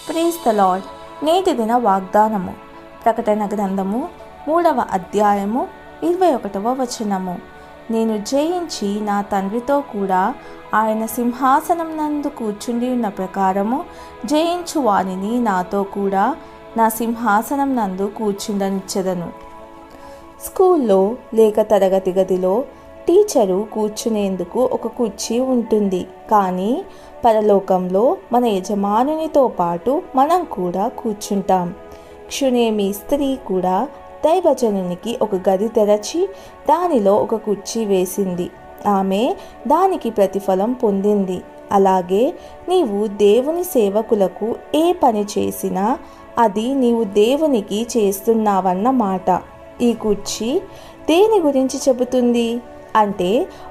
Praise the lord. నేటి దిన వాగ్దానము. ప్రకటన గ్రంథము 3వ అధ్యాయము 21వ వచనము. నేను జయించి నా తండ్రితో కూడా ఆయన సింహాసనం నందు కూర్చుండి ఉన్న ప్రకారము జయించు వానిని నాతో కూడా నా సింహాసనం నందు కూర్చుండనిచ్చెదను. స్కూల్లో లేక తరగతి గదిలో టీచరు కూర్చునేందుకు ఒక కుర్చీ ఉంటుంది. కానీ పరలోకంలో మన యజమానునితో పాటు మనం కూడా కూర్చుంటాం. క్షునేమి స్త్రీ కూడా దైవజనునికి ఒక గది తెరచి దానిలో ఒక కుర్చీ వేసింది. ఆమె దానికి ప్రతిఫలం పొందింది. అలాగే నీవు దేవుని సేవకులకు ఏ పని చేసినా అది నీవు దేవునికి చేస్తున్నావన్న మాట. ఈ కుర్చీ దేని గురించి చెబుతుంది అంటే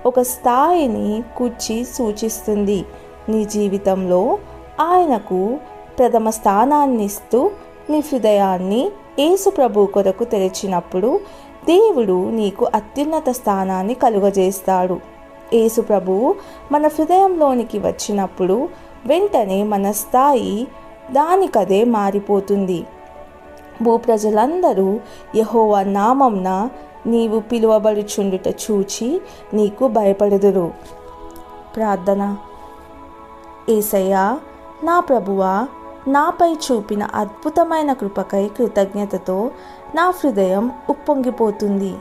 ఒక స్థాయిని కుర్చీ సూచిస్తుంది. నీ జీవితంలో ఆయనకు ప్రథమ స్థానాన్ని ఇస్తూ నీ హృదయాన్ని యేసు ప్రభు కొరకు తెరిచినప్పుడు దేవుడు నీకు అత్యున్నత స్థానాన్ని కలుగజేస్తాడు. యేసు ప్రభు మన హృదయంలోనికి వచ్చినప్పుడు వెంటనే మన స్థాయి దానికదే మారిపోతుంది. భూప్రజలందరూ యెహోవా నామంన నీవు పిలువబడుచుండుట చూచి నీకు భయపడుదురు. ప్రార్థన. యేసయ్యా, నా ప్రభువా, నాపై చూపిన అద్భుతమైన కృపకై కృతజ్ఞతతో నా హృదయం ఉప్పొంగిపోతుంది.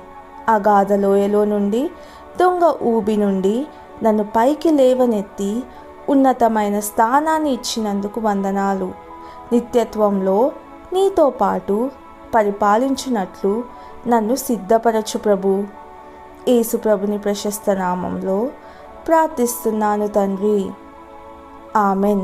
అగాధ లోయలో నుండి, దొంగ ఊబి నుండి నన్ను పైకి లేవనెత్తి ఉన్నతమైన స్థానాన్ని ఇచ్చినందుకు వందనాలు. నిత్యత్వంలో నీతో పాటు పరిపాలించున్నట్లు నన్ను సిద్ధపరచు ప్రభు. యేసు ప్రభుని ప్రశస్త నామంలో ప్రార్థిస్తున్నాను తండ్రి. ఆమెన్.